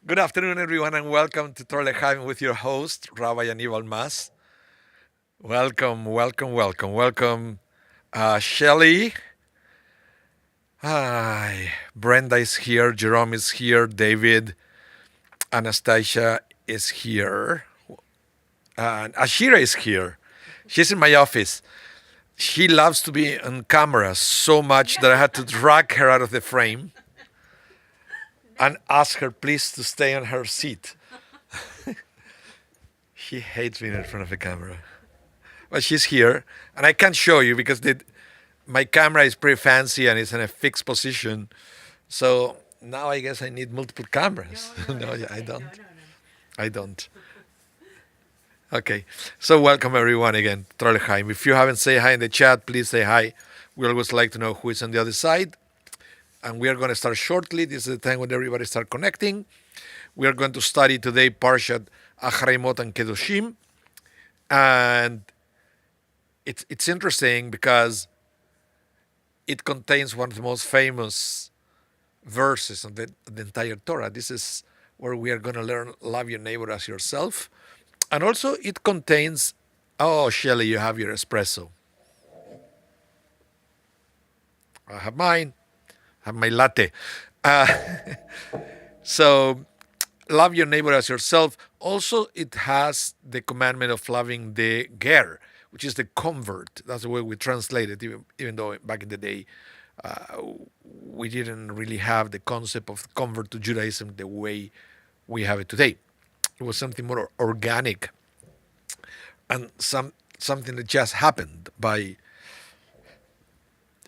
Good afternoon, everyone, and welcome to Torah with your host, Rabbi Anibal. Welcome, welcome, welcome, welcome. Shelly, hi. Brenda is here, Jerome is here, David, Anastasia is here, and Ashira is here. She's in my office. She loves to be on camera so much that I had to drag her out of the frame and ask her please to stay on her seat. She hates being in front of the camera. But she's here, and I can't show you because my camera is pretty fancy and it's in a fixed position. So now I guess I need multiple cameras. No, I don't. I don't. Okay. So welcome everyone again, Trollheim. If you haven't said hi in the chat, please say hi. We always like to know who is on the other side. And we are going to start shortly. This is the time when everybody start connecting. We are going to study today Parshat Acharei Mot and Kedoshim. And it's interesting because it contains one of the most famous verses of the entire Torah. This is where we are going to learn love your neighbor as yourself. And also it contains, oh, Shelly, you have your espresso. I have mine. I have my latte. Uh, so love your neighbor as yourself. Also, it has the commandment of loving the ger, which is the convert. That's the way we translate it, even though back in the day we didn't really have the concept of convert to Judaism the way we have it today. It was something more organic and something that just happened by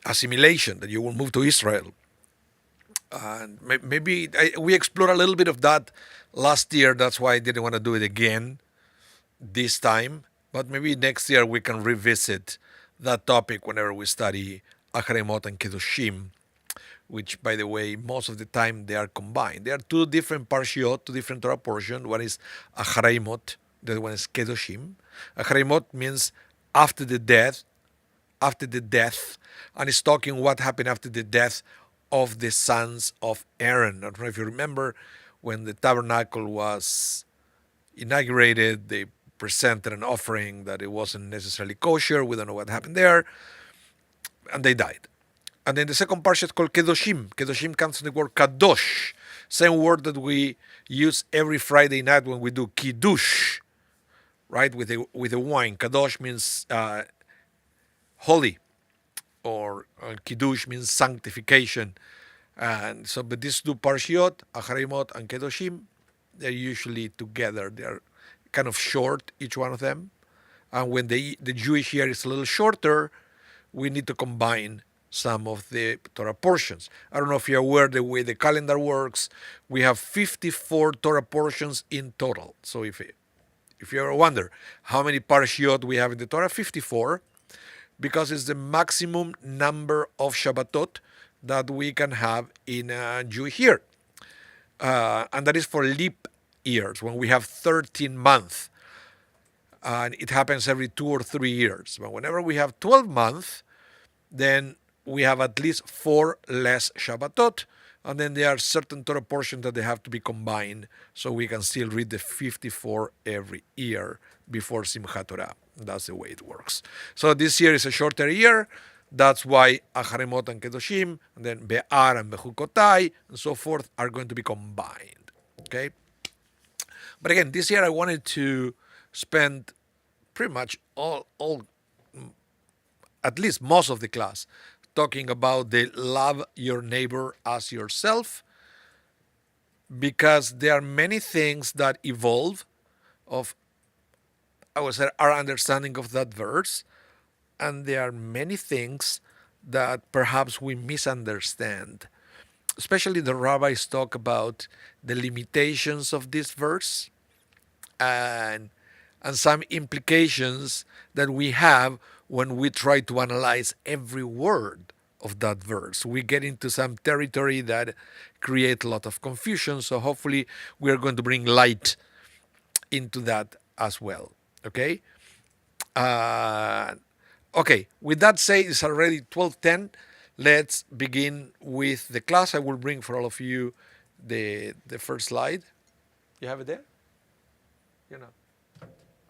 assimilation, that you will move to Israel. And maybe we explored a little bit of that last year. That's why I didn't want to do it again this time. But maybe next year we can revisit that topic whenever we study Acharei Mot and Kedoshim, which, by the way, most of the time they are combined. There are two different parshiot, two different Torah portions. One is Acharei Mot, the other one is Kedoshim. Acharei Mot means after the death, and it's talking what happened after the death of the sons of Aaron. I don't know if you remember when the tabernacle was inaugurated, they presented an offering that it wasn't necessarily kosher. We don't know what happened there. And they died. And then the second parsha is called Kedoshim. Kedoshim comes from the word kadosh, same word that we use every Friday night when we do kiddush, right? With a wine. Kadosh means holy, or kiddush means sanctification. And so, but these two parshiot, Acharei Mot and Kedoshim, they're usually together. They're kind of short, each one of them. And when the Jewish year is a little shorter, we need to combine some of the Torah portions. I don't know if you're aware the way the calendar works. We have 54 Torah portions in total. So if you ever wonder how many parshiot we have in the Torah, 54, because it's the maximum number of Shabbatot that we can have in a Jewish year. And that is for leap years, when we have 13 months. And it happens every 2 or 3 years. But whenever we have 12 months, then we have at least 4 less Shabbatot. And then there are certain Torah portions that they have to be combined, so we can still read the 54 every year before Simchat Torah. That's the way it works. So this year is a shorter year. That's why Acharei Mot and Kedoshim, and then Be'ar and Bechukotai, and so forth, are going to be combined. Okay? But again, this year I wanted to spend pretty much all at least most of the class talking about the love your neighbor as yourself, because there are many things that evolve of, I would say, our understanding of that verse, and there are many things that perhaps we misunderstand. Especially the rabbis talk about the limitations of this verse and some implications that we have when we try to analyze every word of that verse. We get into some territory that create a lot of confusion, so hopefully we are going to bring light into that as well. Okay? Okay, with that said, it's already 12:10. Let's begin with the class. I will bring for all of you the first slide. You have it there? You know.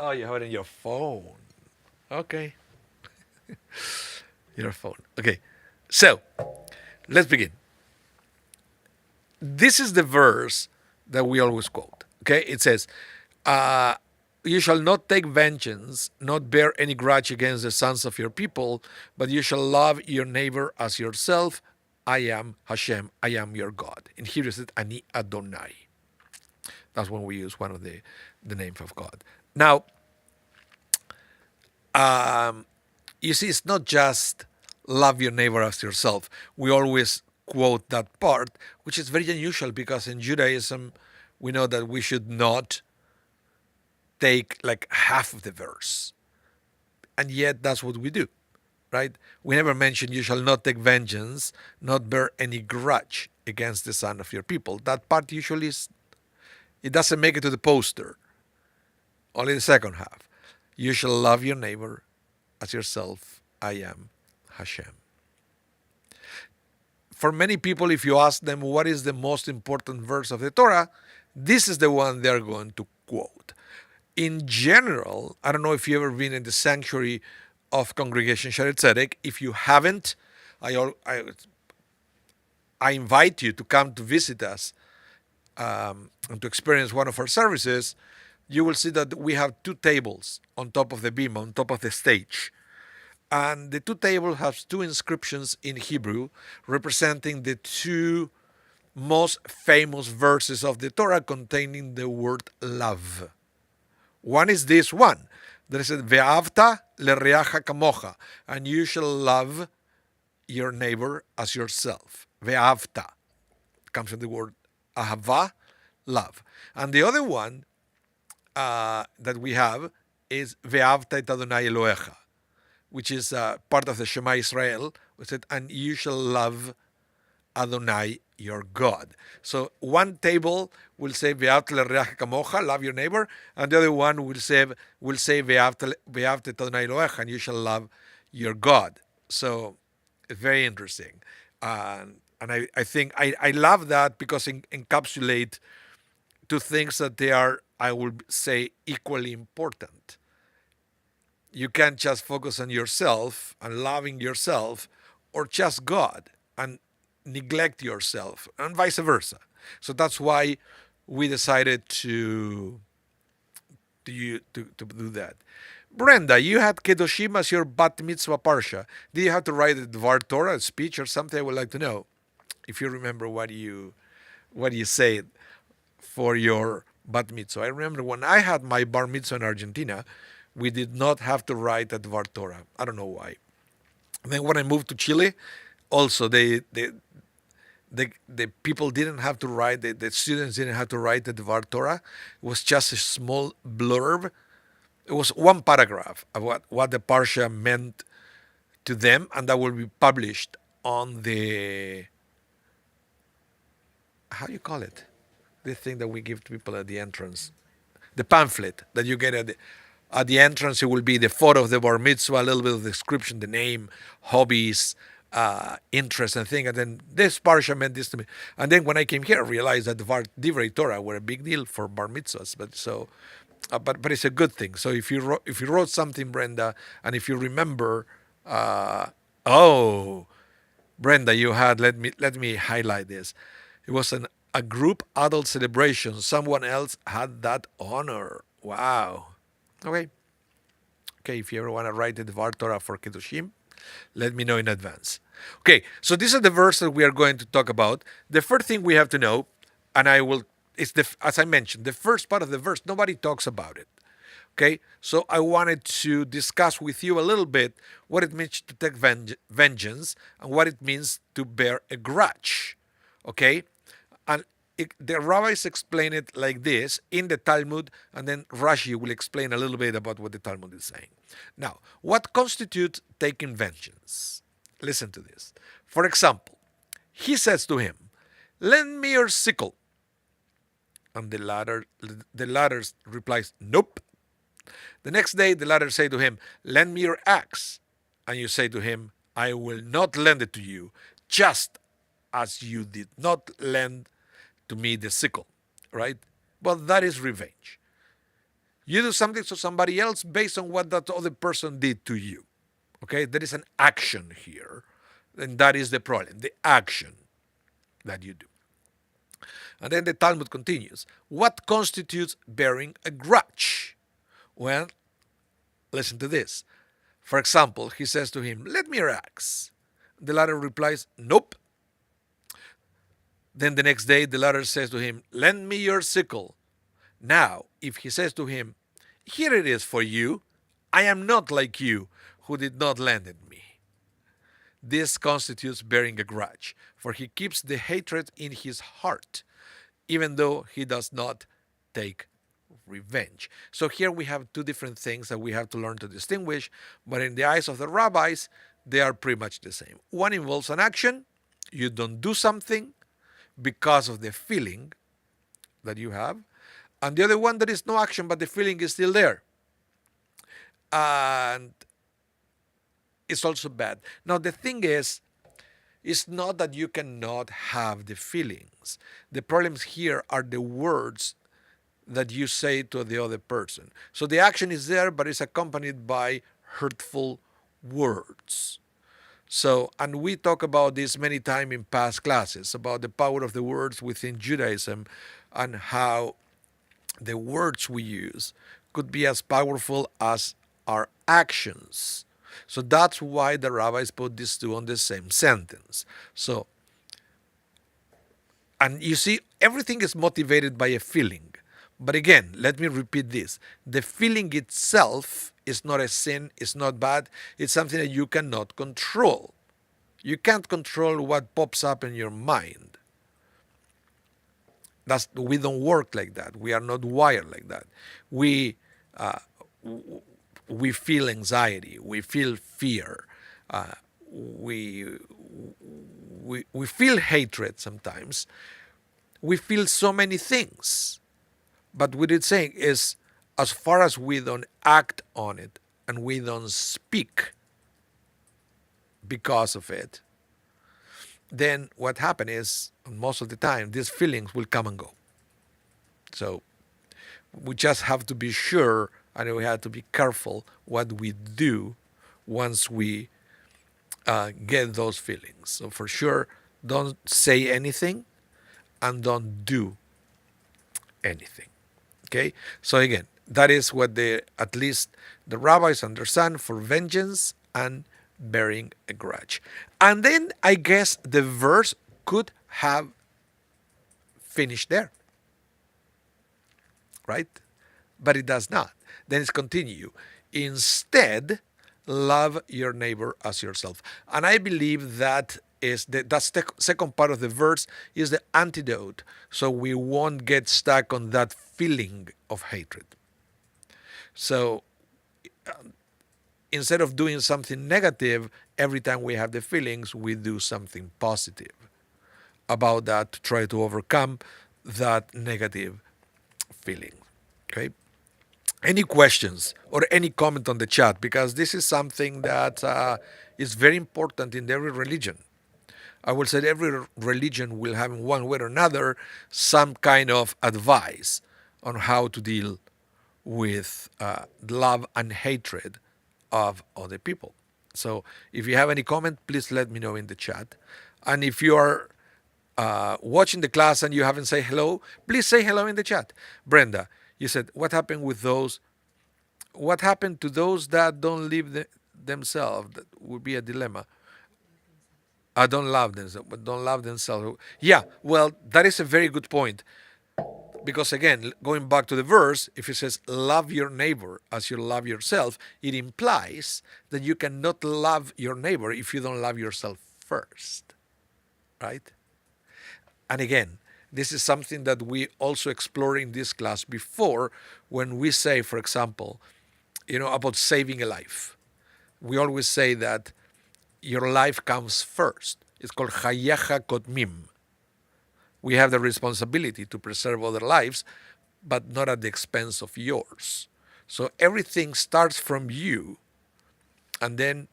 Oh, you have it in your phone. Okay. Your phone. Okay. So, let's begin. This is the verse that we always quote. Okay? It says, you shall not take vengeance, not bear any grudge against the sons of your people, but you shall love your neighbor as yourself. I am Hashem, I am your God. In Hebrew it says, Ani Adonai. That's when we use one of the names of God. Now, you see, it's not just love your neighbor as yourself. We always quote that part, which is very unusual because in Judaism, we know that we should not take like half of the verse. And yet that's what we do, right? We never mention you shall not take vengeance, not bear any grudge against the son of your people. That part usually it doesn't make it to the poster. Only the second half. You shall love your neighbor as yourself. I am Hashem. For many people, if you ask them what is the most important verse of the Torah, this is the one they're going to quote. In general, I don't know if you've ever been in the sanctuary of Congregation Shaare Tzedek. If you haven't, I invite you to come to visit us and to experience one of our services. You will see that we have two tables on top of the beam, on top of the stage. And the two tables have two inscriptions in Hebrew representing the two most famous verses of the Torah containing the word love. One is this one. There is Ve'avta lereacha kamocha, and you shall love your neighbor as yourself. Ve'avta comes from the word ahava, love. And the other one that we have is Ve'avta et Adonai Elohecha, which is part of the Shema Israel, which said, and you shall love Adonai your God. So one table will say Ve'avta lereacha kamocha, love your neighbor, and the other one will say Ve'avta et Adonai Elohecha, and you shall love your God. So it's very interesting, and I think I love that because it encapsulate two things that they are, I would say, equally important. You can't just focus on yourself and loving yourself, or just God and neglect yourself, and vice versa. So that's why we decided to do that. Brenda, you had Kedoshim as your bat mitzvah parsha. Did you have to write a Dvar Torah, a speech or something? I would like to know if you remember what you said for your bat mitzvah. I remember when I had my bar mitzvah in Argentina, we did not have to write a Dvar Torah. I don't know why. And then when I moved to Chile, also the people didn't have to write, the students didn't have to write the Dvar Torah. It was just a small blurb. It was one paragraph of what the parsha meant to them, and that will be published on the, how you call it? The thing that we give to people at the entrance. The pamphlet that you get at the entrance. It will be the photo of the bar mitzvah, a little bit of the description, the name, hobbies, interests and things. And then this parsha meant this to me. And then when I came here, I realized that the Divrei Torah were a big deal for bar mitzvahs. But it's a good thing. So if you wrote something, Brenda, and if you remember, Brenda, you had, let me highlight this. It was a group adult celebration. Someone else had that honor. Wow. Okay, if you ever want to write the Dvar Torah for Kedoshim, let me know in advance. Okay, so this is the verse that we are going to talk about. The first thing we have to know, and as I mentioned, the first part of the verse, nobody talks about it. Okay, so I wanted to discuss with you a little bit what it means to take vengeance and what it means to bear a grudge. Okay, and the rabbis explain it like this in the Talmud, and then Rashi will explain a little bit about what the Talmud is saying. Now, what constitutes taking vengeance? Listen to this. For example, he says to him, lend me your sickle. And the latter replies, nope. The next day, the latter say to him, lend me your axe. And you say to him, I will not lend it to you, just as you did not lend to me the sickle, right? But that is revenge. You do something to somebody else based on what that other person did to you. Okay, there is an action here, and that is the problem, the action that you do. And then the Talmud continues. What constitutes bearing a grudge? Well, listen to this. For example, he says to him, "Let me your axe." The latter replies, "Nope." Then the next day, the latter says to him, "Lend me your sickle." Now, if he says to him, "Here it is for you, I am not like you, who did not lend it me." This constitutes bearing a grudge, for he keeps the hatred in his heart, even though he does not take revenge. So here we have two different things that we have to learn to distinguish, but in the eyes of the rabbis, they are pretty much the same. One involves an action. You don't do something because of the feeling that you have. And the other one, there is no action, but the feeling is still there. And it's also bad. Now, the thing is, it's not that you cannot have the feelings. The problems here are the words that you say to the other person. So the action is there, but it's accompanied by hurtful words. So, and we talk about this many times in past classes, about the power of the words within Judaism and how the words we use could be as powerful as our actions. So that's why the rabbis put these two on the same sentence. So, and you see, everything is motivated by a feeling. But again, let me repeat this. The feeling itself is not a sin, it's not bad, it's something that you cannot control. You can't control what pops up in your mind. We don't work like that. We are not wired like that. We feel anxiety. We feel fear. We feel hatred sometimes. We feel so many things. But what it's saying is, as far as we don't act on it and we don't speak because of it, then what happens is, most of the time, these feelings will come and go. So we just have to be sure and we have to be careful what we do once we get those feelings. So for sure, don't say anything and don't do anything. Okay? So again, that is what at least the rabbis understand for vengeance and bearing a grudge. And then I guess the verse could have finished there. Right? But it does not. Then it's continue. Instead, love your neighbor as yourself. And I believe that is that's the second part of the verse is the antidote, so we won't get stuck on that feeling of hatred. So instead of doing something negative every time we have the feelings, we do something positive about that to try to overcome that negative feeling. Okay? Any questions or any comment on the chat? Because this is something that is very important in every religion. I will say every religion will have in one way or another some kind of advice on how to deal with love and hatred of other people. So if you have any comment, please let me know in the chat. And if you are watching the class and you haven't said hello, please say hello in the chat. Brenda, you said, what happened with those? What happened to those that don't live themselves? That would be a dilemma. I don't love themselves, but don't love themselves. Yeah, well, that is a very good point. Because again, going back to the verse, if it says love your neighbor as you love yourself, it implies that you cannot love your neighbor if you don't love yourself first. Right? And again, this is something that we also explored in this class before when we say, for example, about saving a life. We always say that your life comes first. It's called Hayacha Kotmim. We have the responsibility to preserve other lives, but not at the expense of yours. So everything starts from you, and then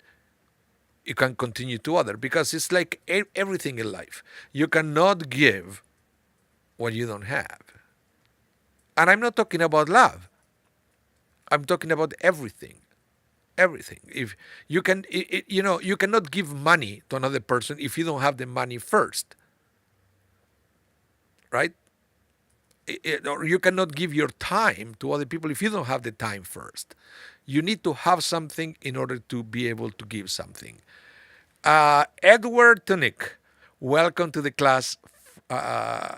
you can continue to other, because it's like everything in life. You cannot give what you don't have. And I'm not talking about love. I'm talking about everything. Everything. If you can, you cannot give money to another person if you don't have the money first, right? Or you cannot give your time to other people if you don't have the time first. You need to have something in order to be able to give something. Edward Tunick, welcome to the class. Uh,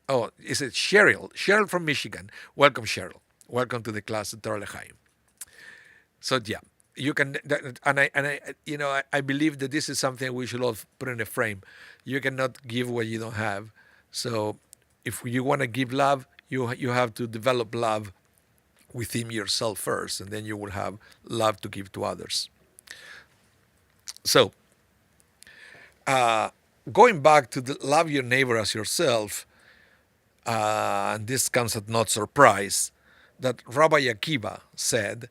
oh, is it Cheryl? Cheryl from Michigan. Welcome, Cheryl. Welcome to the class at Torah L'Chaim. So yeah, you can, I believe that this is something we should all put in a frame. You cannot give what you don't have. So if you want to give love, you have to develop love within yourself first, and then you will have love to give to others. So going back to the love your neighbor as yourself, and this comes at not surprise, that Rabbi Akiva said,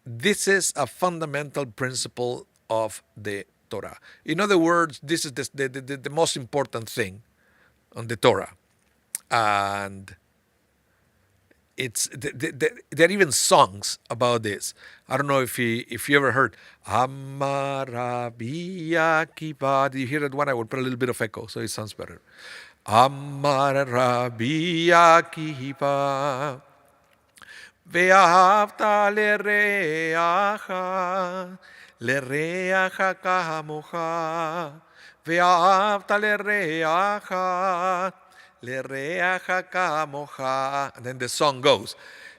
this is a fundamental principle of the Torah. In other words, this is the most important thing on the Torah. And there are even songs about this. I don't know if you ever heard Amar Rabbi Akiva. Did you hear that one? I will put a little bit of echo so it sounds better. Amar Rabbi Akiva ואהבת לרעך, לרעך כמוך, ואהבת לרעך, לרעך כמוך. And then the song goes,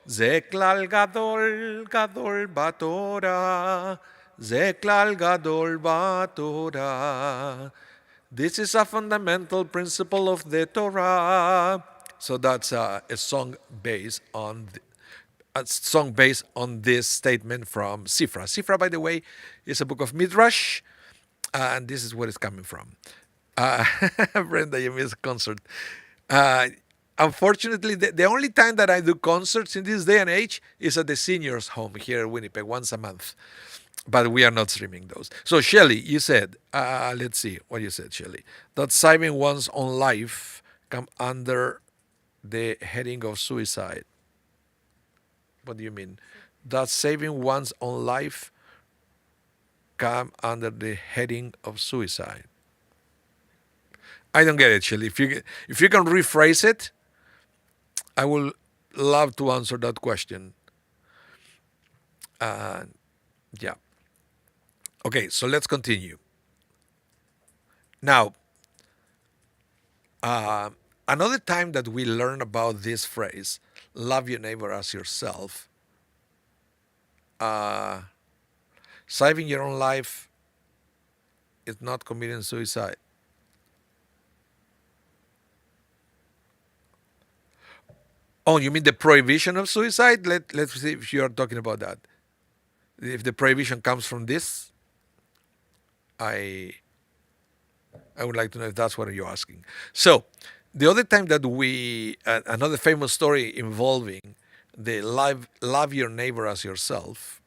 זה כלל גדול גדול בתורה, זה כלל גדול בתורה. This is a fundamental principle of the Torah. So that's a song based on this statement from Sifra. Sifra, by the way, is a book of Midrash, and this is where it's coming from. Brenda, you missed a concert. Unfortunately, the only time that I do concerts in this day and age is at the seniors' home here in Winnipeg, once a month. But we are not streaming those. So, Shelley, you said, let's see what you said, Shelley, that saving one's own life come under the heading of suicide. What do you mean? Does saving one's own life come under the heading of suicide? I don't get it, Shelley. If you can rephrase it, I will love to answer that question. Yeah. Okay, so let's continue. Now, another time that we learn about this phrase, love your neighbor as yourself, saving your own life is not committing suicide. Oh, you mean the prohibition of suicide? Let's see if you are talking about that. If the prohibition comes from this, I would like to know if that's what you're asking. So, the other time that another famous story involving the love your neighbor as yourself,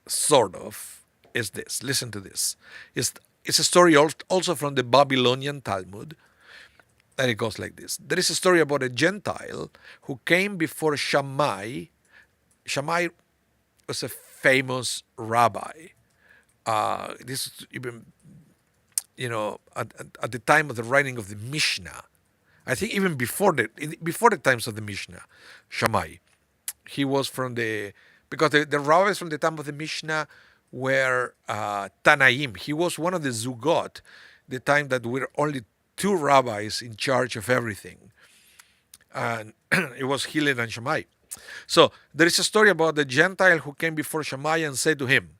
sort of, is this. Listen to this. It's a story also from the Babylonian Talmud, and it goes like this. There is a story about a Gentile who came before Shammai. Shammai was a famous rabbi. This is even, at the time of the writing of the Mishnah. I think even before the times of the Mishnah, Shammai. He was because the rabbis from the time of the Mishnah were Tanaim. He was one of the Zugot, the time that were only two rabbis in charge of everything. And it was Hillel and Shammai. So there is a story about the Gentile who came before Shammai and said to him,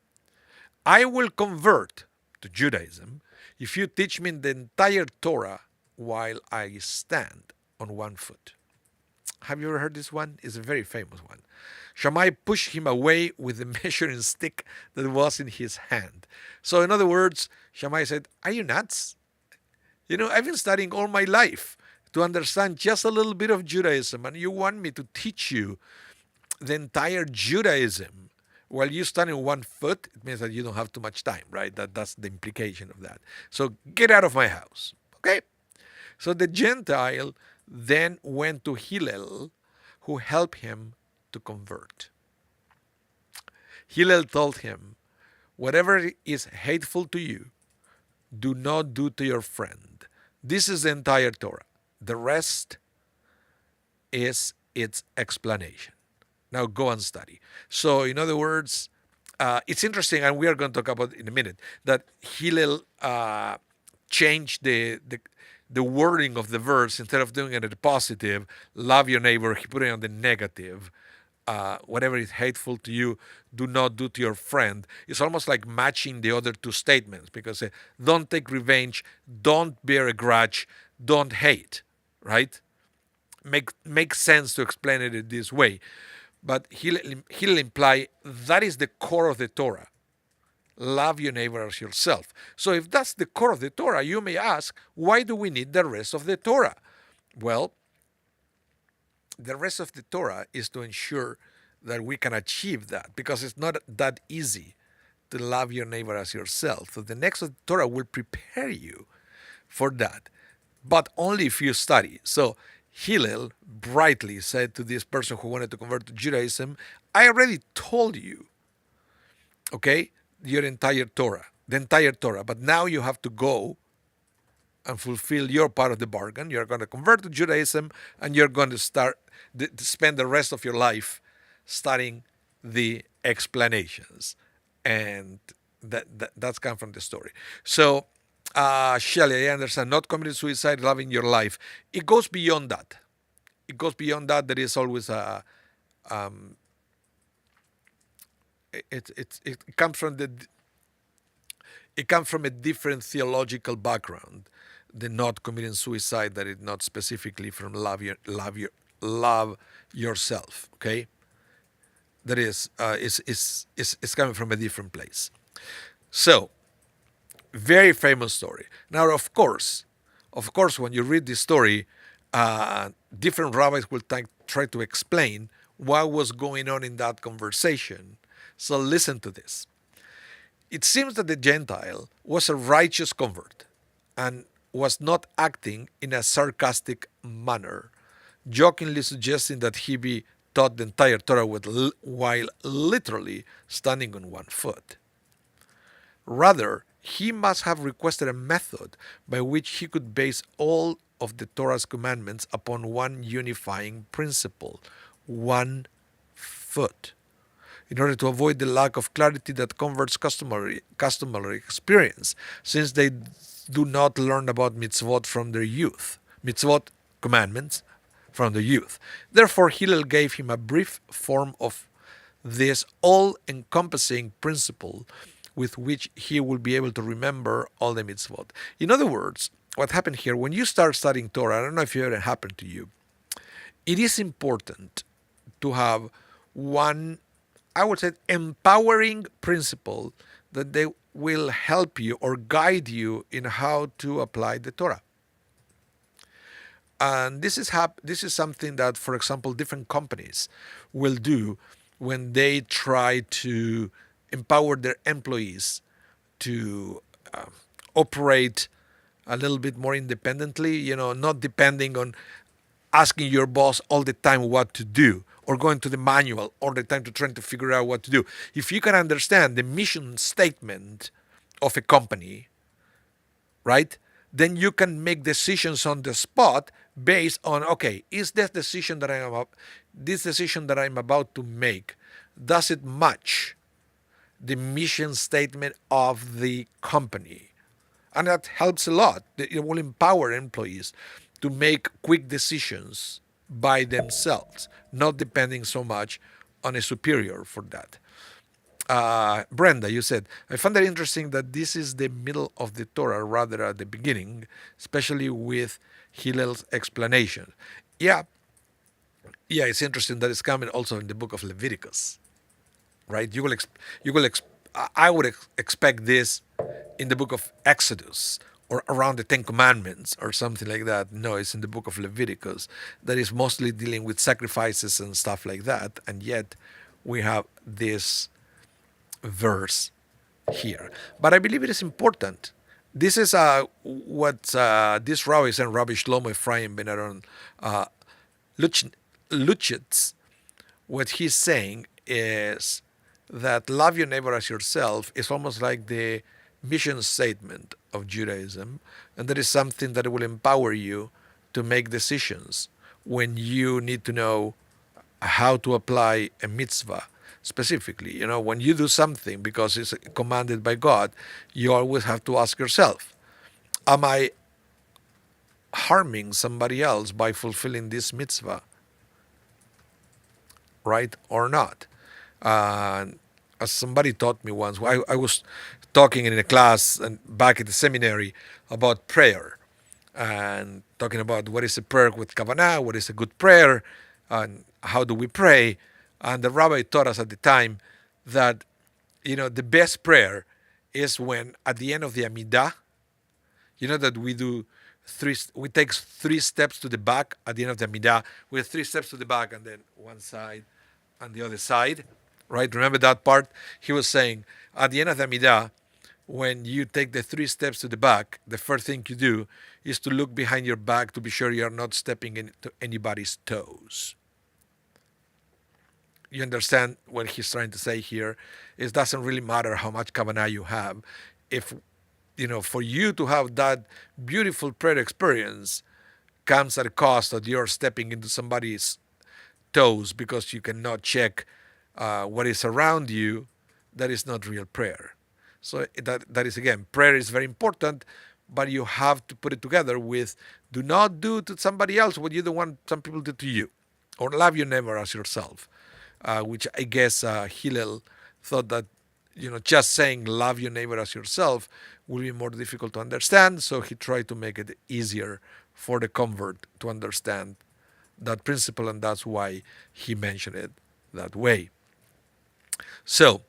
I will convert to Judaism if you teach me the entire Torah while I stand on one foot. Have you ever heard this one? It's a very famous one. Shammai pushed him away with the measuring stick that was in his hand. So in other words, Shammai said, are you nuts? I've been studying all my life to understand just a little bit of Judaism, and you want me to teach you the entire Judaism while you stand on one foot? It means that you don't have too much time, right? That's the implication of that. So get out of my house, okay? So the Gentile then went to Hillel, who helped him to convert. Hillel told him, whatever is hateful to you, do not do to your friend. This is the entire Torah. The rest is its explanation. Now go and study. So, in other words, it's interesting, and we are going to talk about it in a minute, that Hillel changed the wording of the verse. Instead of doing it in the positive, love your neighbor, he put it on the negative. Whatever is hateful to you, do not do to your friend. It's almost like matching the other two statements, because don't take revenge, don't bear a grudge, don't hate, right? Makes sense to explain it in this way. But he'll imply that is the core of the Torah. Love your neighbor as yourself. So if that's the core of the Torah, you may ask, why do we need the rest of the Torah? Well, the rest of the Torah is to ensure that we can achieve that, because it's not that easy to love your neighbor as yourself. So the next of the Torah will prepare you for that, but only if you study. So Hillel brightly said to this person who wanted to convert to Judaism, I already told you, okay, the entire Torah, but now you have to go and fulfill your part of the bargain. You're going to convert to Judaism, and you're going to spend the rest of your life studying the explanations. And that's come from the story. So, Shelley, I understand, not committing suicide, loving your life. It goes beyond that. There is always it comes from a different theological background. The not committing suicide, that is not specifically from love yourself. Okay, that is coming from a different place. So, very famous story. Now, of course, when you read this story, different rabbis will try to explain what was going on in that conversation. So listen to this. It seems that the Gentile was a righteous convert and was not acting in a sarcastic manner, jokingly suggesting that he be taught the entire Torah while literally standing on one foot. Rather, he must have requested a method by which he could base all of the Torah's commandments upon one unifying principle: one foot, in order to avoid the lack of clarity that converts customary experience, since they do not learn about mitzvot from their youth, mitzvot commandments from their youth. Therefore, Hillel gave him a brief form of this all-encompassing principle with which he will be able to remember all the mitzvot. In other words, what happened here, when you start studying Torah, I don't know if it ever happened to you, it is important to have one, I would say, empowering principle that they will help you or guide you in how to apply the Torah. And this is something that, for example, different companies will do when they try to empower their employees to operate a little bit more independently, not depending on asking your boss all the time what to do, or going to the manual all the time to try to figure out what to do. If you can understand the mission statement of a company, right, then you can make decisions on the spot based on, okay, is this decision that I'm about to make, does it match the mission statement of the company? And that helps a lot. It will empower employees to make quick decisions by themselves, not depending so much on a superior for that. Brenda, you said, I found that interesting that this is the middle of the Torah rather at the beginning, especially with Hillel's explanation. Yeah, it's interesting that it's coming also in the book of Leviticus, right? I would expect this in the book of Exodus or around the Ten Commandments or something like that. No, it's in the book of Leviticus that is mostly dealing with sacrifices and stuff like that. And yet we have this verse here. But I believe it is important. This is what this rabbis and Rabbi Shlomo Ephraim Ben Aaron Luchitz, what he's saying is that love your neighbor as yourself is almost like the mission statement of Judaism, and that is something that will empower you to make decisions when you need to know how to apply a mitzvah specifically. When you do something because it's commanded by God, you always have to ask yourself, am I harming somebody else by fulfilling this mitzvah, right or not? As somebody taught me once, I was talking in a class and back at the seminary about prayer and talking about what is a prayer with kavanah, what is a good prayer, and how do we pray. And the rabbi taught us at the time that the best prayer is when at the end of the Amidah, that we take 3 steps to the back at the end of the Amidah. We have 3 steps to the back and then one side and the other side, right? Remember that part? He was saying at the end of the Amidah, when you take the 3 steps to the back, the first thing you do is to look behind your back to be sure you are not stepping into anybody's toes. You understand what he's trying to say here? It doesn't really matter how much kavanah you have. If, for you to have that beautiful prayer experience comes at a cost that you're stepping into somebody's toes because you cannot check what is around you, that is not real prayer. So that is, again, prayer is very important, but you have to put it together with do not do to somebody else what you don't want some people to do to you, or love your neighbor as yourself, which I guess Hillel thought that just saying love your neighbor as yourself will be more difficult to understand, so he tried to make it easier for the convert to understand that principle, and that's why he mentioned it that way. So,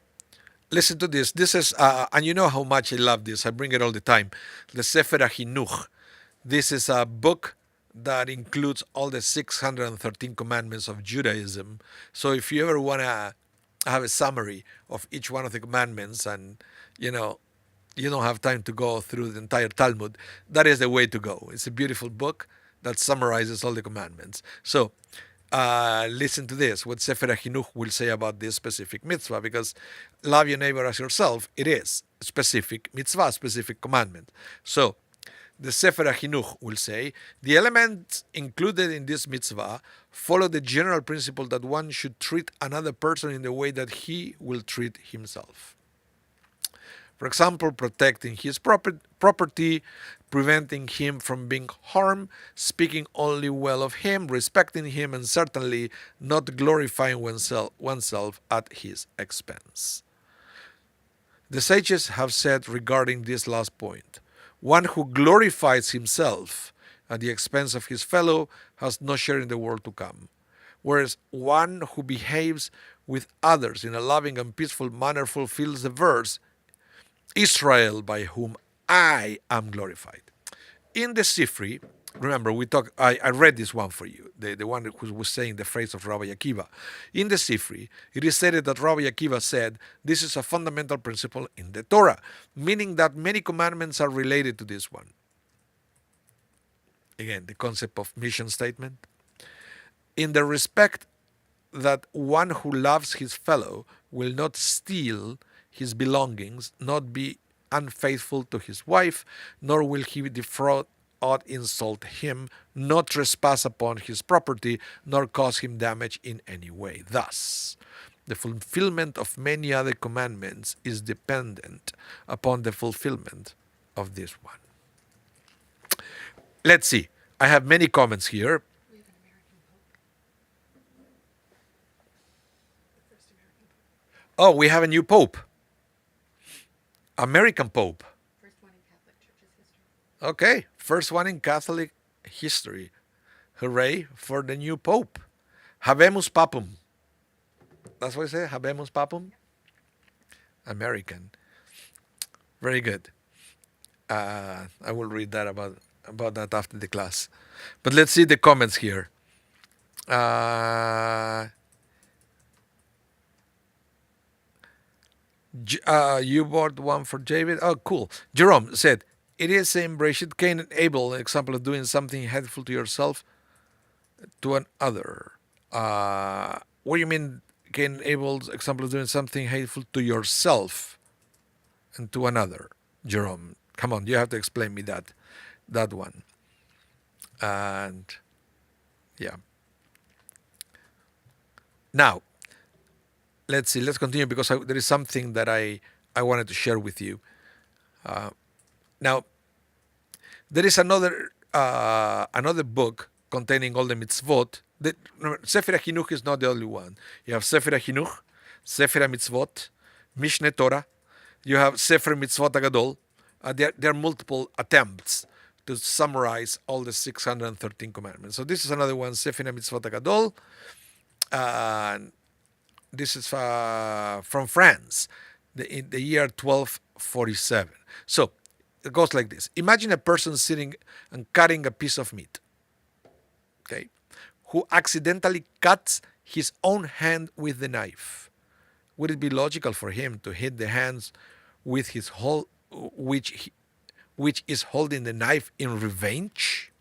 listen to this. This is, and you know how much I love this. I bring it all the time. The Sefer HaChinuch. This is a book that includes all the 613 commandments of Judaism. So if you ever want to have a summary of each one of the commandments and, you don't have time to go through the entire Talmud, that is the way to go. It's a beautiful book that summarizes all the commandments. So, listen to this, what Sefer HaChinuch will say about this specific mitzvah, because love your neighbor as yourself, it is a specific mitzvah, specific commandment. So, the Sefer HaChinuch will say, the elements included in this mitzvah follow the general principle that one should treat another person in the way that he will treat himself. For example, protecting his property, preventing him from being harmed, speaking only well of him, respecting him, and certainly not glorifying oneself at his expense. The sages have said regarding this last point, one who glorifies himself at the expense of his fellow has no share in the world to come, whereas one who behaves with others in a loving and peaceful manner fulfills the verse, Israel by whom I am glorified. In the Sifri, remember I read this one for you, the one who was saying the phrase of Rabbi Akiva. In the Sifri, it is stated that Rabbi Akiva said this is a fundamental principle in the Torah, meaning that many commandments are related to this one. Again, the concept of mission statement. In the respect that one who loves his fellow will not steal his belongings, not be unfaithful to his wife, nor will he defraud or insult him, not trespass upon his property, nor cause him damage in any way. Thus, the fulfillment of many other commandments is dependent upon the fulfillment of this one. Let's see. I have many comments here. Oh, we have a new pope. American Pope. First one in Catholic Church's history. Okay, first one in Catholic history. Hooray for the new Pope. Habemus Papum. That's what I say, Habemus Papum? American. Very good. I will read that about that after the class. But let's see the comments here. You bought one for David? Oh, cool. Jerome said, it is in Bereshit Cain and Abel, an example of doing something hateful to yourself, to another. What do you mean? Can able example of doing something hateful to yourself and to another? Jerome, come on, you have to explain me that one. And yeah, now let's see. Let's continue because there is something that I wanted to share with you. Now there is another book containing all the mitzvot. Remember, Sefer HaChinuch is not the only one. You have Sefer HaChinuch, Sefer HaMitzvot, Mishneh Torah. You have Sefer Mitzvot HaGadol. There are multiple attempts to summarize all the 613 commandments. So this is another one, Sefer Mitzvot HaGadol. And this is from France, in the year 1247. So it goes like this. Imagine a person sitting and cutting a piece of meat, okay, who accidentally cuts his own hand with the knife. Would it be logical for him to hit the hands with his whole, which is holding the knife in revenge?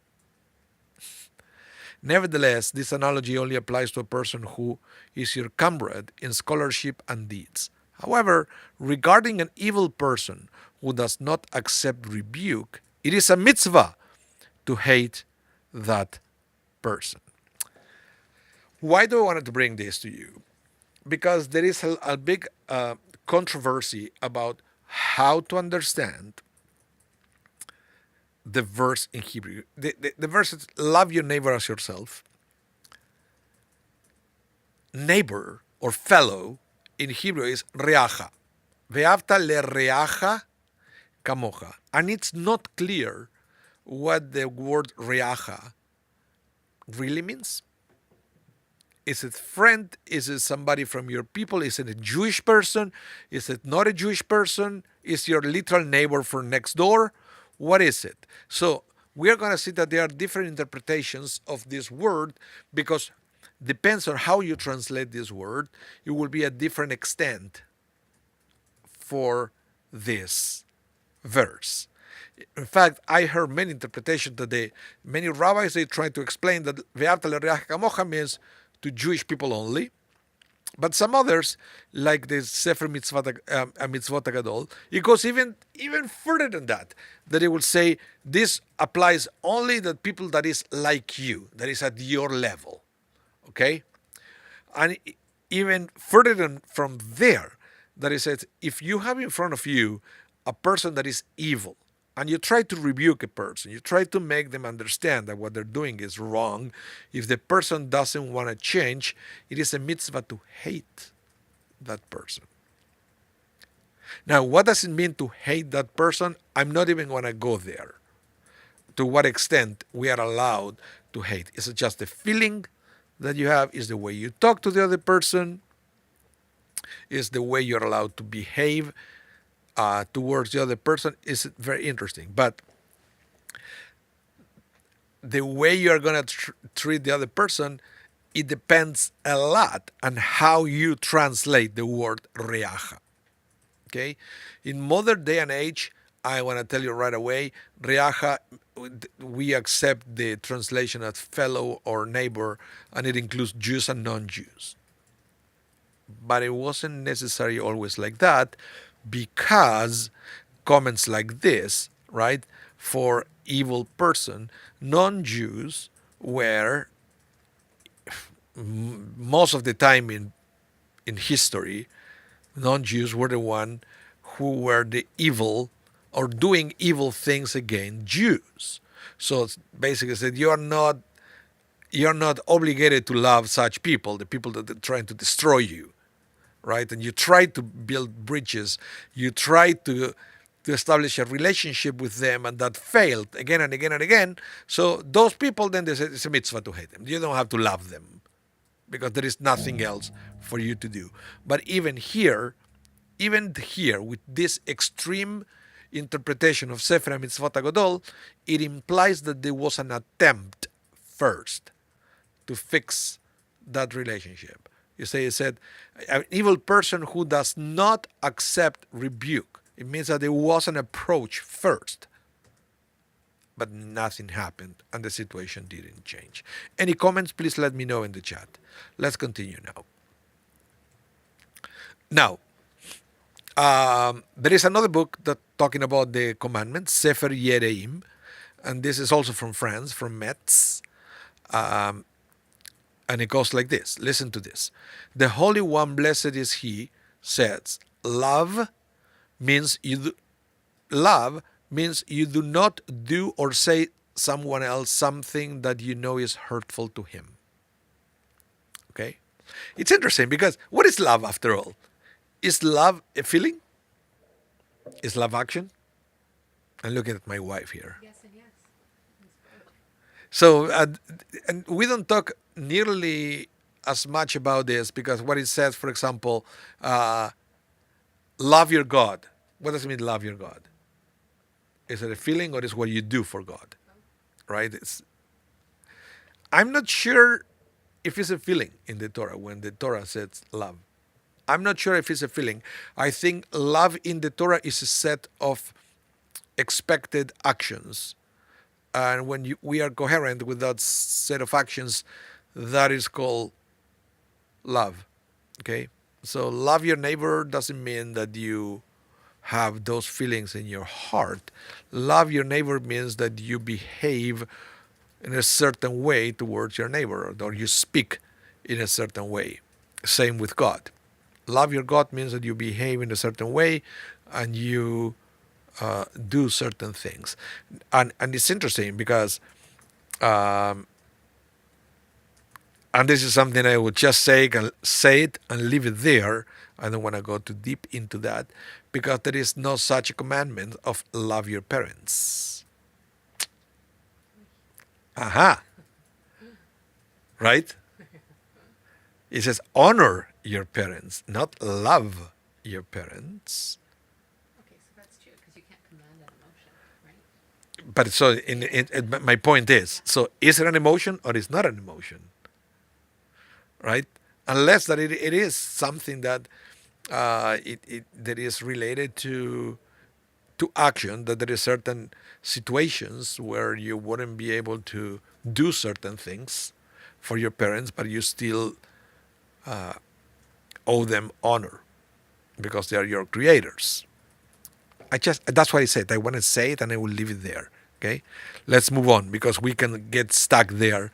Nevertheless, this analogy only applies to a person who is your comrade in scholarship and deeds. However, regarding an evil person who does not accept rebuke, it is a mitzvah to hate that person. Why do I want to bring this to you? Because there is a big controversy about how to understand the verse in Hebrew. The verse is, love your neighbor as yourself. Neighbor or fellow in Hebrew is reacha. Ve'avta lereacha kamocha. And it's not clear what the word reacha really means. Is it friend? Is it somebody from your people? Is it a Jewish person? Is it not a Jewish person? Is your literal neighbor from next door? What is it? So we are going to see that there are different interpretations of this word because depends on how you translate this word. It will be a different extent for this verse. In fact, I heard many interpretations today. Many rabbis, they try to explain that Ve'avta lereacha kamocha means to Jewish people only. But some others, like the Sefer Mitzvot HaGadol, it goes even further than that. That it will say this applies only to people that is like you, that is at your level. Okay? And even further than from there, that it says, if you have in front of you a person that is evil, and you try to rebuke a person, you try to make them understand that what they're doing is wrong. If the person doesn't want to change, it is a mitzvah to hate that person. Now, what does it mean to hate that person? I'm not even going to go there. To what extent we are allowed to hate? Is it just a feeling that you have? Is the way you talk to the other person? Is the way you're allowed to behave towards the other person? Is very interesting. But the way you're going to treat the other person, it depends a lot on how you translate the word reacha. Okay? In modern day and age, I want to tell you right away, reacha, we accept the translation as fellow or neighbor, and it includes Jews and non-Jews. But it wasn't necessary always like that, because comments like this, right, for evil person, non-Jews were most of the time in history, non-Jews were the one who were the evil or doing evil things against Jews. So it's basically said you're not obligated to love such people, the people that are trying to destroy you. Right? And you try to build bridges, you try to establish a relationship with them, and that failed again and again and again. So those people, then it's a mitzvah to hate them. You don't have to love them because there is nothing else for you to do. But even here, with this extreme interpretation of Sefer Mitzvot HaGadol, it implies that there was an attempt first to fix that relationship. It said, an evil person who does not accept rebuke. It means that there was an approach first. but nothing happened and the situation didn't change. Any comments? Please let me know in the chat. Let's continue now. Now, there is another book that talking about the commandments, Sefer Yereim, and this is also from France, from Metz, and it goes like this. Listen to this. The Holy One, blessed is He, says, love means you do not do or say someone else something that you know is hurtful to him. Okay? It's interesting because what is love after all? Is love a feeling? Is love action? I'm looking at my wife here. Yes and yes. So, and we don't talk nearly as much about this because what it says, for example, love your God. What does it mean, love your God? Is it a feeling or is what you do for God? Right? I'm not sure if it's a feeling in the Torah when the Torah says love. I'm not sure if it's a feeling. I think love in the Torah is a set of expected actions. And when we are coherent with that set of actions, that is called love. Okay? So love your neighbor doesn't mean that you have those feelings in your heart. Love your neighbor means that you behave in a certain way towards your neighbor, or you speak in a certain way. Same with God. Love your God means that you behave in a certain way and you do certain things. And it's interesting because, and this is something I would just say it and leave it there. I don't want to go too deep into that because there is no such a commandment of love your parents. Aha. Right? It says honor your parents, not love your parents. Okay, so that's true because you can't command an emotion, right? But so my point is, so is it an emotion or is not an emotion? Right? Unless that it is something that that is related to action, that there is certain situations where you wouldn't be able to do certain things for your parents, but you still owe them honor because they are your creators. That's why I said I want to say it and I will leave it there. Okay, let's move on because we can get stuck there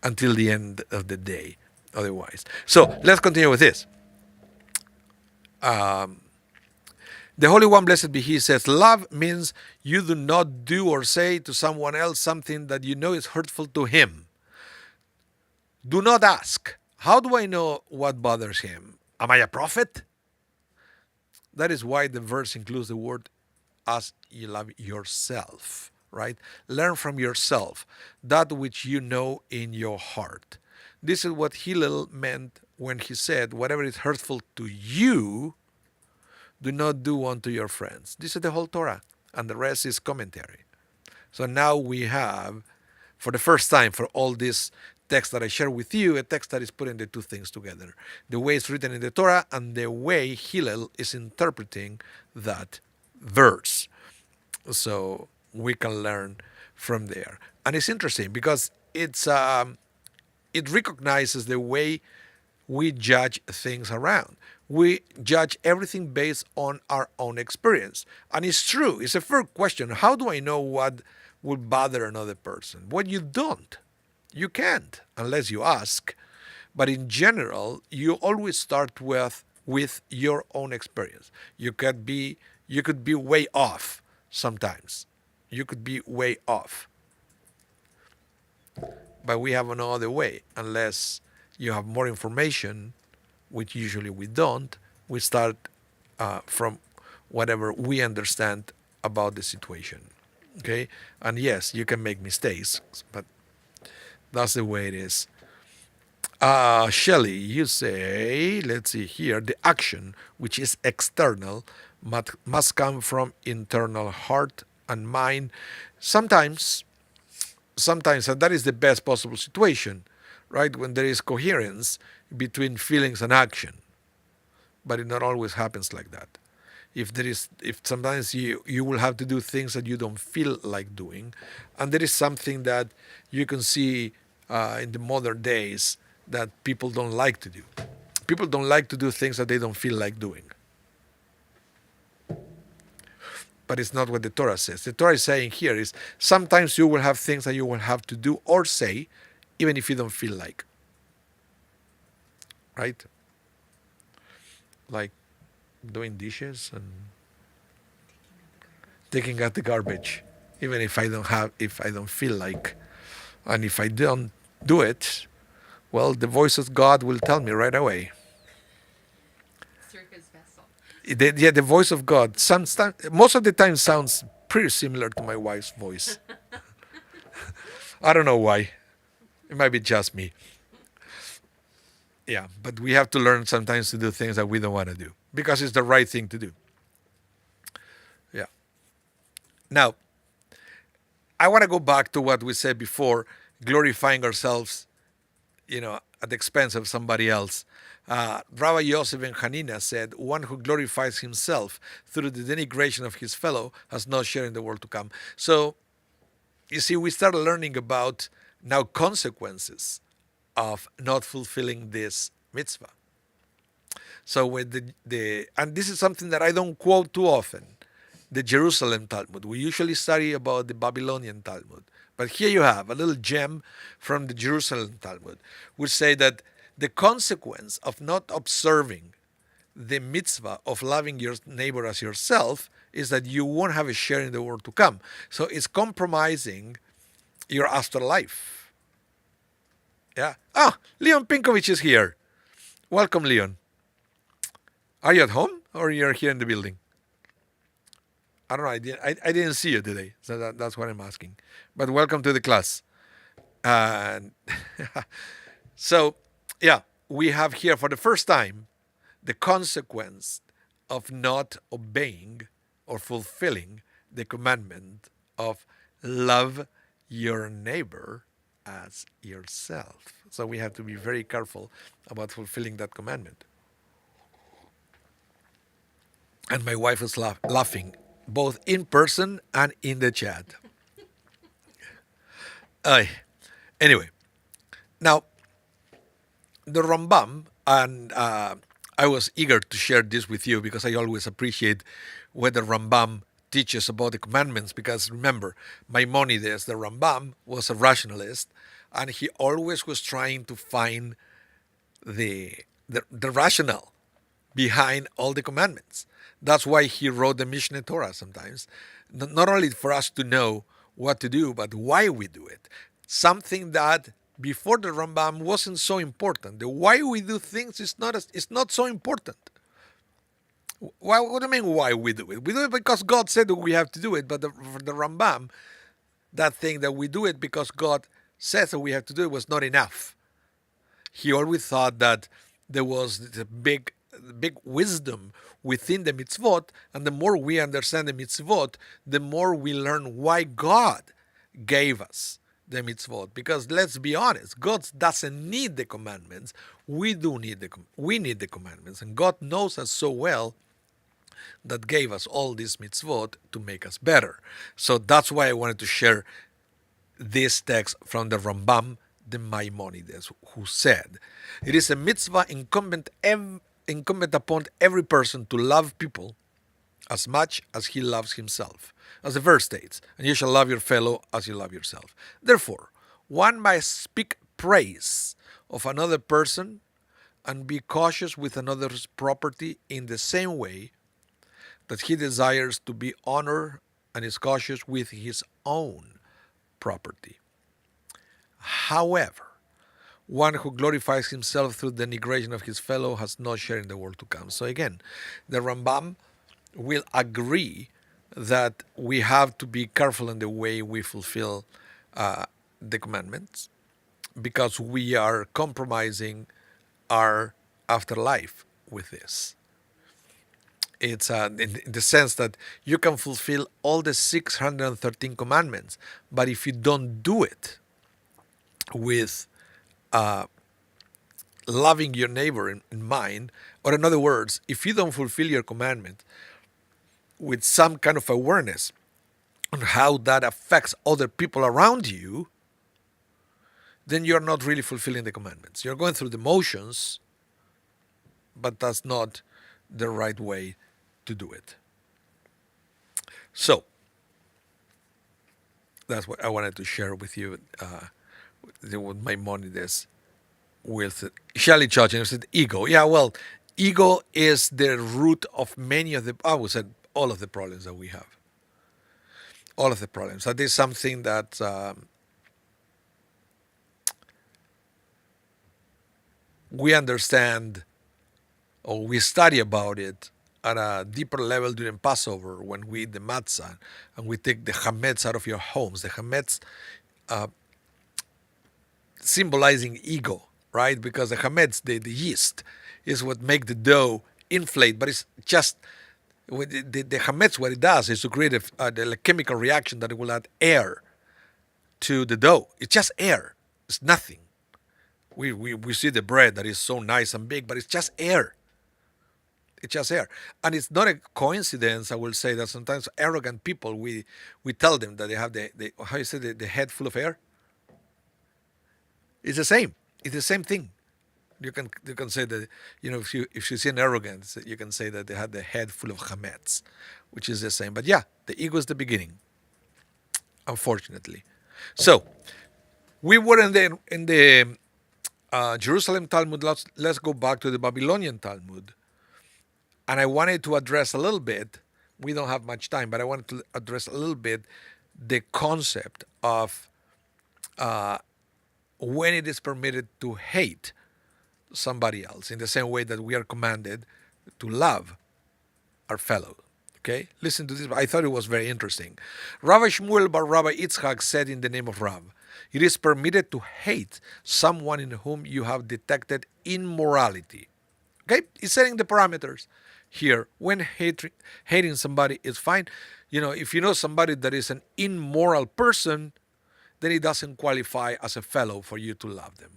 until the end of the day otherwise. So let's continue with this. The Holy One, blessed be He, says, love means you do not do or say to someone else something that you know is hurtful to him. Do not ask, how do I know what bothers him? Am I a prophet? That is why the verse includes the word as you love yourself, right? Learn from yourself that which you know in your heart. This is what Hillel meant when he said, whatever is hurtful to you, do not do unto your friends. This is the whole Torah, and the rest is commentary. So now we have, for the first time, for all this text that I share with you, a text that is putting the two things together. The way it's written in the Torah and the way Hillel is interpreting that verse. So we can learn from there. And it's interesting because it recognizes the way we judge things around. We judge everything based on our own experience. And it's true. It's a fair question. How do I know what would bother another person? Well, you don't. You can't unless you ask. But in general, you always start with your own experience. You could be way off sometimes. You could be way off. But we have no other way unless you have more information, which usually we don't. We start from whatever we understand about the situation. Okay? And yes, you can make mistakes, but that's the way it is. Shelley, you say, let's see here, the action, which is external, must come from internal heart and mind. Sometimes, and that is the best possible situation, right? When there is coherence between feelings and action. But it not always happens like that. if sometimes you will have to do things that you don't feel like doing, and there is something that you can see in the modern days that people don't like to do. People don't like to do things that they don't feel like doing. But it's not what the Torah says. The Torah is saying here is sometimes you will have things that you will have to do or say, even if you don't feel like. Right? Like doing dishes and taking out the garbage, even if I don't feel like, and if I don't do it, well, the voice of God will tell me right away. Through his vessel. The voice of God, most of the time, sounds pretty similar to my wife's voice. I don't know why. It might be just me. Yeah, but we have to learn sometimes to do things that we don't want to do because it's the right thing to do. Yeah. Now, I want to go back to what we said before, glorifying ourselves, at the expense of somebody else. Rabbi Yosef ben Hanina said, one who glorifies himself through the denigration of his fellow has no share in the world to come. So, you see, we start learning about now consequences of not fulfilling this mitzvah. So with and this is something that I don't quote too often, the Jerusalem Talmud. We usually study about the Babylonian Talmud. But here you have a little gem from the Jerusalem Talmud, which say that the consequence of not observing the mitzvah of loving your neighbor as yourself is that you won't have a share in the world to come. So it's compromising your afterlife. Yeah. Ah, Leon Pinkovich is here. Welcome, Leon. Are you at home or you're here in the building? I don't know. I didn't see you today, so that's what I'm asking. But welcome to the class. And so, yeah, we have here for the first time the consequence of not obeying or fulfilling the commandment of love your neighbor as yourself. So we have to be very careful about fulfilling that commandment. And my wife was laughing, both in person and in the chat. Anyway, now the Rambam, and I was eager to share this with you because I always appreciate what the Rambam teaches about the commandments, because remember, Maimonides, the Rambam, was a rationalist, and he always was trying to find the rationale behind all the commandments. That's why he wrote the Mishneh Torah sometimes, not only for us to know what to do, but why we do it. Something that before the Rambam wasn't so important. The why we do things is not so important. What do you mean why we do it? We do it because God said that we have to do it, but for the Rambam, that thing that we do it because God says that we have to do it was not enough. He always thought that there was the big wisdom within the mitzvot, and the more we understand the mitzvot, the more we learn why God gave us the mitzvot. Because let's be honest, God doesn't need the commandments. We need the commandments, and God knows us so well that gave us all these mitzvot to make us better. So that's why I wanted to share this text from the Rambam, the Maimonides, who said, it is a mitzvah incumbent upon every person to love people as much as he loves himself. As the verse states, and you shall love your fellow as you love yourself. Therefore, one must speak praise of another person and be cautious with another's property in the same way that he desires to be honored and is cautious with his own property. However, one who glorifies himself through the denigration of his fellow has no share in the world to come. So again, the Rambam will agree that we have to be careful in the way we fulfill the commandments, because we are compromising our afterlife with this. It's in the sense that you can fulfill all the 613 commandments, but if you don't do it with loving your neighbor in mind, or in other words, if you don't fulfill your commandment with some kind of awareness on how that affects other people around you, then you're not really fulfilling the commandments. You're going through the motions, but that's not the right way to do it. So, that's what I wanted to share with you with Maimonides with Shelley Church. And said ego. Yeah, well, ego is the root of many of the, I would say, all of the problems that we have. All of the problems. That is something that we understand or we study about it at a deeper level during Passover when we eat the matzah and we take the chametz out of your homes. The chametz symbolizing ego, right? Because the chametz, the yeast, is what makes the dough inflate, but it's just the chametz. What it does is to create a chemical reaction that it will add air to the dough. It's just air. It's nothing. We see the bread that is so nice and big, but it's just air. It's just air. And it's not a coincidence, I will say, that sometimes arrogant people, we tell them that they have the how you say, the head full of air. It's the same. It's the same thing. You can say that, if you see an arrogance, you can say that they had the head full of chametz, which is the same. But yeah, the ego is the beginning, unfortunately. So we were in the Jerusalem Talmud. Let's go back to the Babylonian Talmud. And I wanted to address a little bit, we don't have much time, but I wanted to address a little bit the concept of when it is permitted to hate somebody else in the same way that we are commanded to love our fellow. Okay? Listen to this. I thought it was very interesting. Rabbi Shmuel bar Rabbi Yitzchak said in the name of Rav, it is permitted to hate someone in whom you have detected immorality. Okay? He's setting the parameters here. When hating somebody is fine. If you know somebody that is an immoral person, then it doesn't qualify as a fellow for you to love them.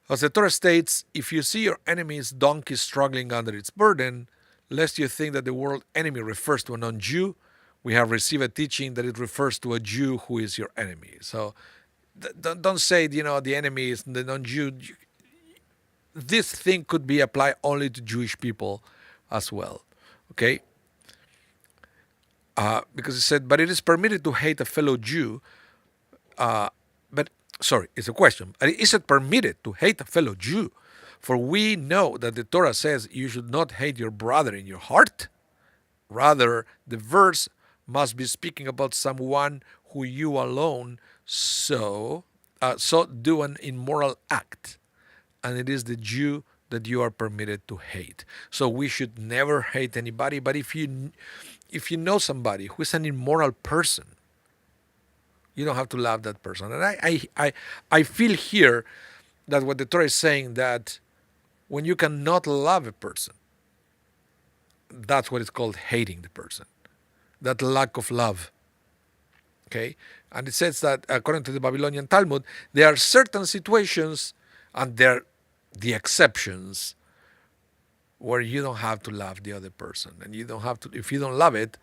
As the Torah states, if you see your enemy's donkey struggling under its burden, lest you think that the word enemy refers to a non-Jew, we have received a teaching that it refers to a Jew who is your enemy. So don't say, the enemy is the non-Jew. This thing could be applied only to Jewish people as well. Okay? Because it said, but it is permitted to hate a fellow Jew. It's a question. Is it permitted to hate a fellow Jew? For we know that the Torah says you should not hate your brother in your heart. Rather, the verse must be speaking about someone who you alone so do an immoral act. And it is the Jew that you are permitted to hate. So we should never hate anybody. But if you know somebody who is an immoral person, you don't have to love that person. And I feel here that what the Torah is saying, that when you cannot love a person, that's what is called hating the person. That lack of love. Okay? And it says that according to the Babylonian Talmud, there are certain situations, and they're the exceptions, where you don't have to love the other person. And you don't have to, if you don't love it,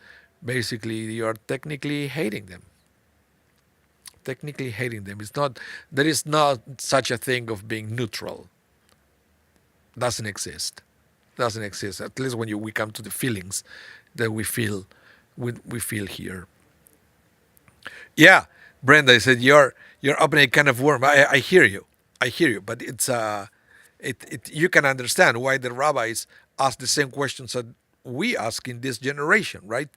basically you are technically hating them. Technically hating them. There is not such a thing of being neutral. Doesn't exist. Doesn't exist. At least when we come to the feelings that we feel here. Yeah, Brenda, I said you're opening a can of worm. I hear you. But it's you can understand why the rabbis ask the same questions that we ask in this generation, right?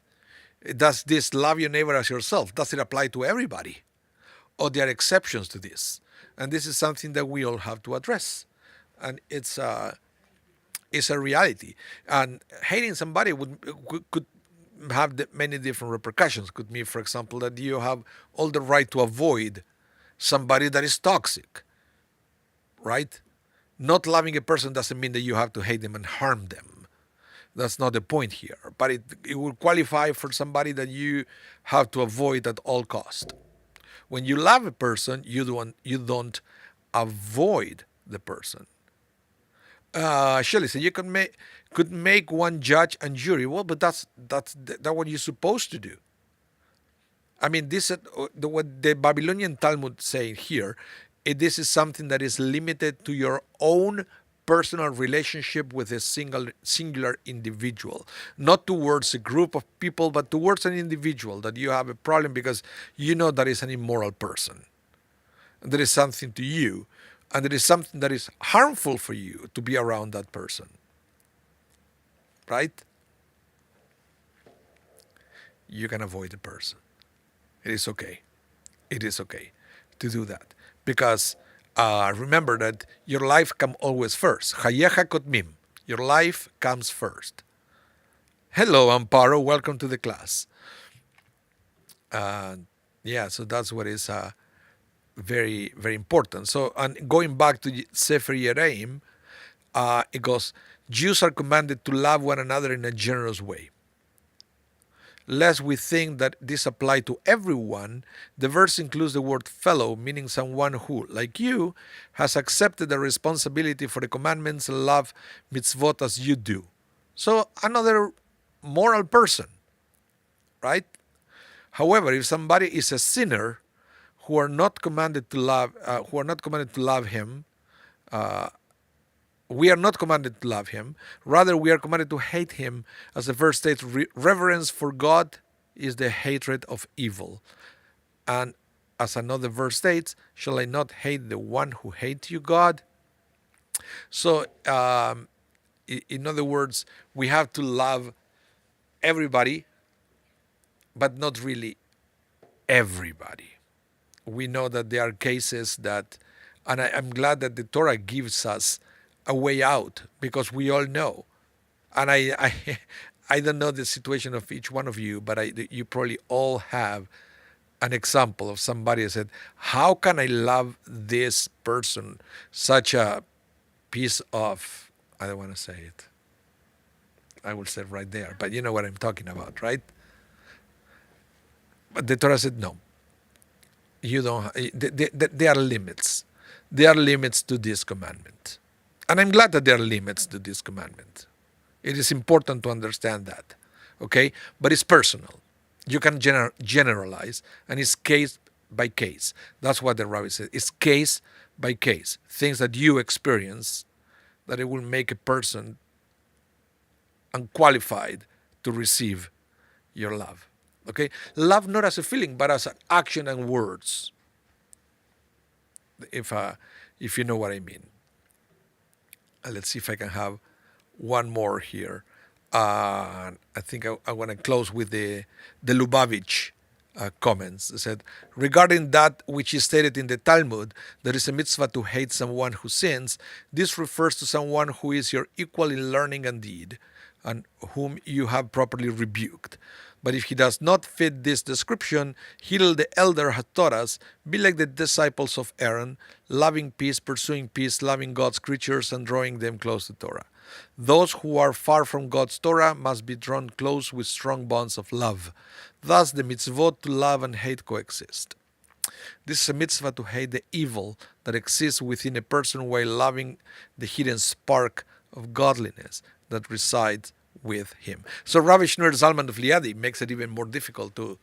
Does this love your neighbor as yourself? Does it apply to everybody? Or there are exceptions to this? And this is something that we all have to address. And it's a reality. And hating somebody could have many different repercussions. Could mean, for example, that you have all the right to avoid somebody that is toxic, right? Not loving a person doesn't mean that you have to hate them and harm them. That's not the point here. But it will qualify for somebody that you have to avoid at all cost. When you love a person, you don't avoid the person. Shelley said you could make one judge and jury. Well, but that's what you're supposed to do. I mean, what the Babylonian Talmud saying here, this is something that is limited to your own personal relationship with a singular individual, not towards a group of people, but towards an individual that you have a problem because you know that is an immoral person. And there is something to you, and there is something that is harmful for you to be around that person, right? You can avoid the person. It is okay. It is okay to do that because remember that your life comes always first. Hayecha kotmim. Your life comes first. Hello, Amparo. Welcome to the class. Yeah, so that's what is very, very important. So, and going back to Sefer Yereim, it goes, Jews are commanded to love one another in a generous way. Lest we think that this applies to everyone, the verse includes the word fellow, meaning someone who, like you, has accepted the responsibility for the commandments and love mitzvot as you do. So another moral person, right? However, if somebody is a sinner who are not commanded to love him, we are not commanded to love him. Rather, we are commanded to hate him. As the verse states, reverence for God is the hatred of evil. And as another verse states, shall I not hate the one who hates you, God? So, in other words, we have to love everybody, but not really everybody. We know that there are cases that, and I'm glad that the Torah gives us a way out because we all know, and I don't know the situation of each one of you, but you probably all have an example of somebody who said, "How can I love this person? Such a piece of I don't want to say it. I will say it right there, but you know what I'm talking about, right?" But the Torah said, "No, you don't. There are limits. There are limits to this commandment." And I'm glad that there are limits to this commandment. It is important to understand that, okay? But it's personal. You can generalize, and it's case by case. That's what the rabbi said. It's case by case. Things that you experience that it will make a person unqualified to receive your love, okay? Love not as a feeling, but as an action and words, if you know what I mean. Let's see if I can have one more here. I think I want to close with the Lubavitch comments. It said, regarding that which is stated in the Talmud, there is a mitzvah to hate someone who sins. This refers to someone who is your equal in learning and deed, and whom you have properly rebuked. But if he does not fit this description, Hillel the elder had taught us, be like the disciples of Aaron, loving peace, pursuing peace, loving God's creatures, and drawing them close to Torah. Those who are far from God's Torah must be drawn close with strong bonds of love. Thus the mitzvot to love and hate coexist. This is a mitzvah to hate the evil that exists within a person while loving the hidden spark of godliness that resides with him. So Rabbi Shneur Zalman of Liadi makes it even more difficult to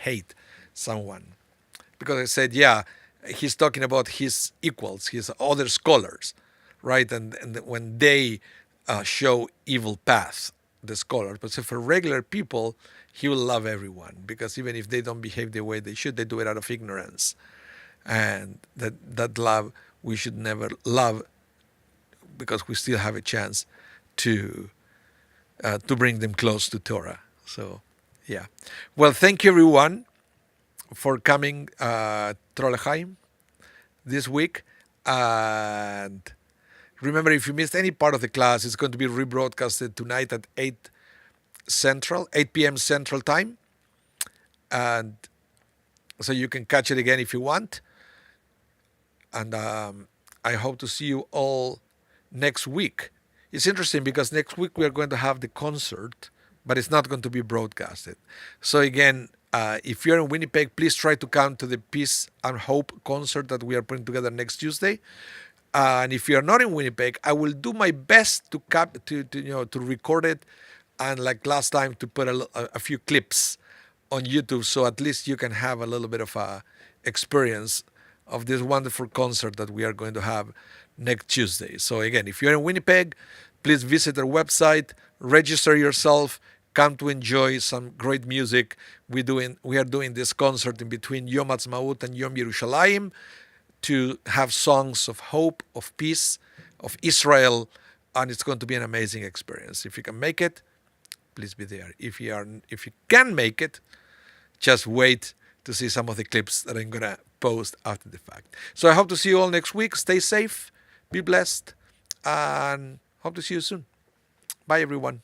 hate someone. Because I said, yeah, he's talking about his equals, his other scholars, right? And when they show evil paths, the scholars. But so for regular people, he will love everyone. Because even if they don't behave the way they should, they do it out of ignorance. And that love, we should never love because we still have a chance to bring them close to Torah. So, yeah. Well, thank you everyone for coming to Trollheim this week. And remember, if you missed any part of the class, it's going to be rebroadcasted tonight at 8 p.m. Central Time. And so you can catch it again if you want. And I hope to see you all next week. It's interesting because next week we are going to have the concert, but it's not going to be broadcasted. So again, if you're in Winnipeg, please try to come to the Peace and Hope concert that we are putting together next Tuesday. And if you are not in Winnipeg, I will do my best to record it, and like last time to put a few clips on YouTube, so at least you can have a little bit of a experience of this wonderful concert that we are going to have next Tuesday. So again, if you're in Winnipeg, please visit our website, register yourself, come to enjoy some great music. We are doing this concert in between Yom Ha'atzmaut and Yom Yerushalayim to have songs of hope, of peace, of Israel, and it's going to be an amazing experience. If you can make it, please be there. If you can make it, just wait to see some of the clips that I'm gonna post after the fact. So I hope to see you all next week. Stay safe, be blessed, and hope to see you soon. Bye, everyone.